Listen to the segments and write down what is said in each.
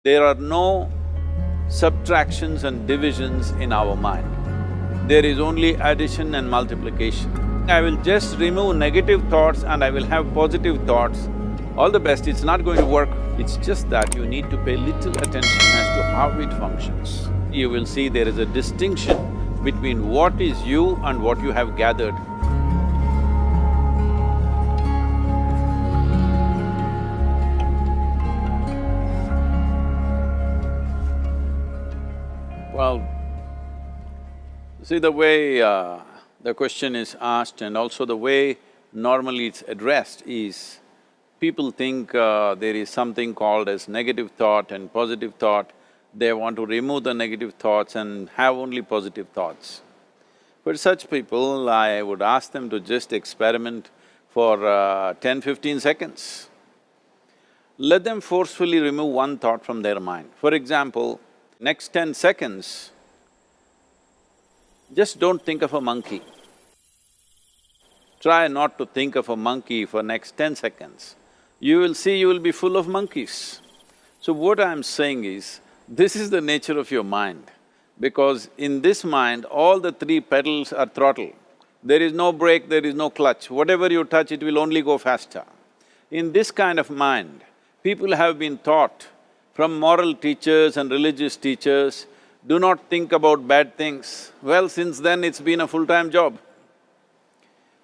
There are no subtractions and divisions in our mind. There is only addition and multiplication. I will just remove negative thoughts and I will have positive thoughts. All the best, it's not going to work. It's just that you need to pay little attention as to how it functions. You will see there is a distinction between what is you and what you have gathered. Well, see the way the question is asked and also the way normally it's addressed is, people think there is something called as negative thought and positive thought. They want to remove the negative thoughts and have only positive thoughts. For such people, I would ask them to just experiment for 10-15 seconds. Let them forcefully remove one thought from their mind. For example, next 10 seconds, just don't think of a monkey. Try not to think of a monkey for next 10 seconds. You will see you will be full of monkeys. So what I'm saying is, this is the nature of your mind, because in this mind, all the three pedals are throttle. There is no brake, there is no clutch. Whatever you touch, it will only go faster. In this kind of mind, people have been taught from moral teachers and religious teachers, do not think about bad things. Well, since then it's been a full-time job.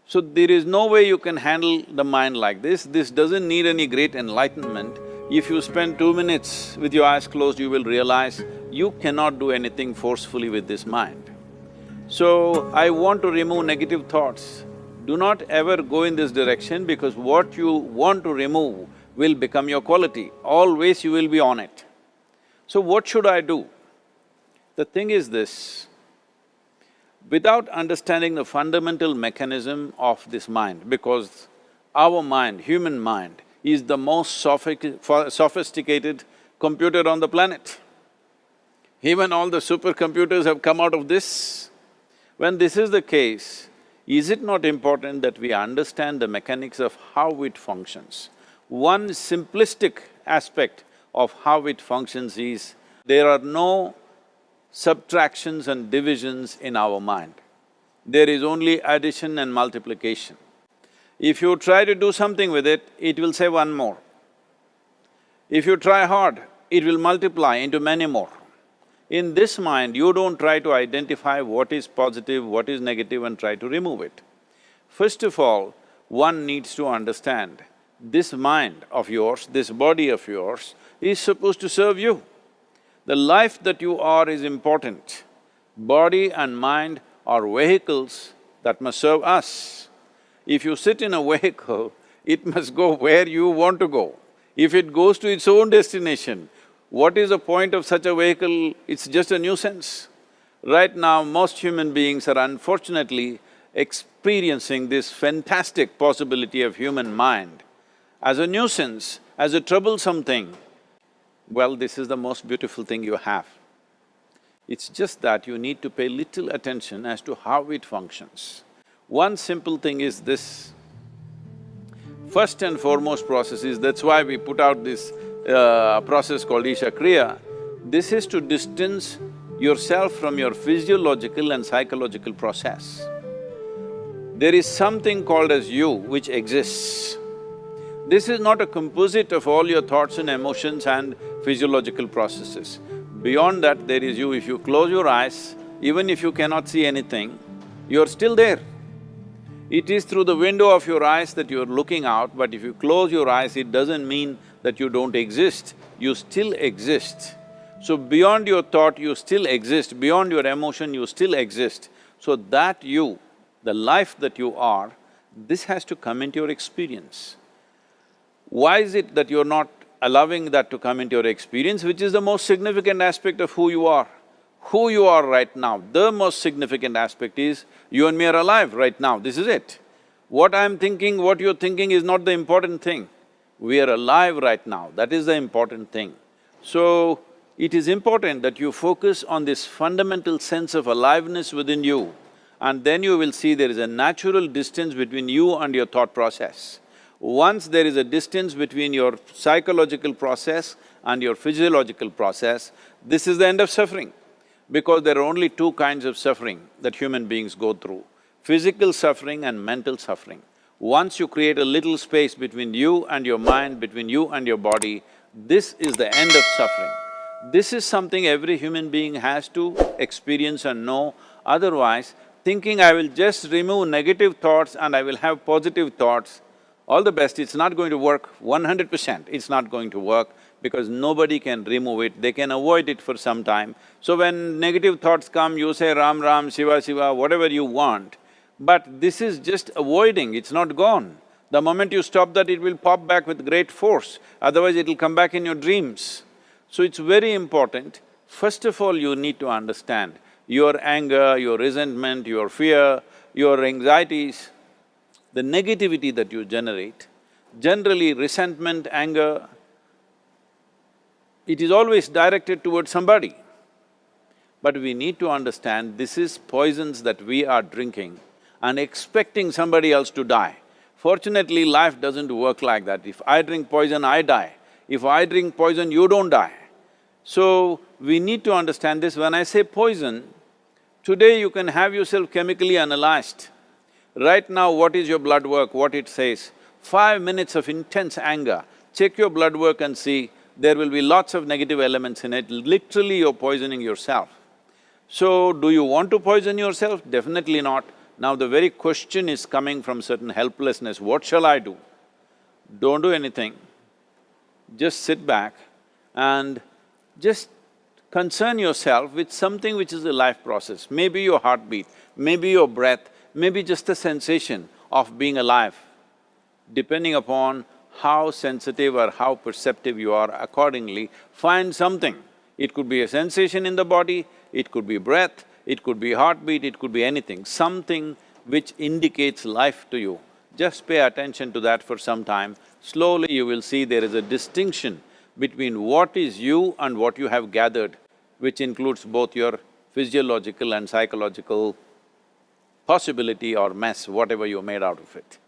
So there is no way you can handle the mind like this. This doesn't need any great enlightenment. If you spend 2 minutes with your eyes closed, you will realize you cannot do anything forcefully with this mind. So, I want to remove negative thoughts. Do not ever go in this direction, because what you want to remove will become your quality. Always you will be on it. So what should I do? The thing is this, without understanding the fundamental mechanism of this mind, because our mind, human mind, is the most sophisticated computer on the planet. Even all the supercomputers have come out of this. When this is the case, is it not important that we understand the mechanics of how it functions? One simplistic aspect of how it functions is, there are no subtractions and divisions in our mind. There is only addition and multiplication. If you try to do something with it, it will say one more. If you try hard, it will multiply into many more. In this mind, you don't try to identify what is positive, what is negative and try to remove it. First of all, one needs to understand, this mind of yours, this body of yours is supposed to serve you. The life that you are is important. Body and mind are vehicles that must serve us. If you sit in a vehicle, it must go where you want to go. If it goes to its own destination, what is the point of such a vehicle? It's just a nuisance. Right now, most human beings are unfortunately experiencing this fantastic possibility of human mind as a nuisance, as a troublesome thing. Well, this is the most beautiful thing you have. It's just that you need to pay little attention as to how it functions. One simple thing is this. First and foremost process is, that's why we put out this process called Isha Kriya. This is to distance yourself from your physiological and psychological process. There is something called as you which exists. This is not a composite of all your thoughts and emotions and physiological processes. Beyond that, there is you. If you close your eyes, even if you cannot see anything, you're still there. It is through the window of your eyes that you're looking out, but if you close your eyes, it doesn't mean that you don't exist, you still exist. So beyond your thought, you still exist, beyond your emotion, you still exist. So that you, the life that you are, this has to come into your experience. Why is it that you're not allowing that to come into your experience, which is the most significant aspect of who you are? Who you are right now, the most significant aspect is, you and me are alive right now, this is it. What I'm thinking, what you're thinking is not the important thing. We are alive right now, that is the important thing. So, it is important that you focus on this fundamental sense of aliveness within you, and then you will see there is a natural distance between you and your thought process. Once there is a distance between your psychological process and your physiological process, this is the end of suffering. Because there are only two kinds of suffering that human beings go through, physical suffering and mental suffering. Once you create a little space between you and your mind, between you and your body, this is the end of suffering. This is something every human being has to experience and know, otherwise thinking I will just remove negative thoughts and I will have positive thoughts, all the best, it's not going to work 100%, it's not going to work because nobody can remove it, they can avoid it for some time. So when negative thoughts come, you say Ram Ram, Shiva Shiva, whatever you want, but this is just avoiding, it's not gone. The moment you stop that, it will pop back with great force, otherwise it'll come back in your dreams. So it's very important, first of all you need to understand your anger, your resentment, your fear, your anxieties, the negativity that you generate. Generally resentment, anger, it is always directed towards somebody. But we need to understand this is poisons that we are drinking and expecting somebody else to die. Fortunately, life doesn't work like that. If I drink poison, I die. If I drink poison, you don't die. So, we need to understand this. When I say poison, today you can have yourself chemically analyzed. Right now, what is your blood work, what it says? 5 minutes of intense anger, check your blood work and see, there will be lots of negative elements in it, literally you're poisoning yourself. So, do you want to poison yourself? Definitely not. Now the very question is coming from certain helplessness, what shall I do? Don't do anything, just sit back and just concern yourself with something which is a life process. Maybe your heartbeat, maybe your breath, maybe just a sensation of being alive. Depending upon how sensitive or how perceptive you are, accordingly, find something. It could be a sensation in the body, it could be breath, it could be heartbeat, it could be anything, something which indicates life to you. Just pay attention to that for some time. Slowly you will see there is a distinction between what is you and what you have gathered, which includes both your physiological and psychological possibility or mess, whatever you made out of it.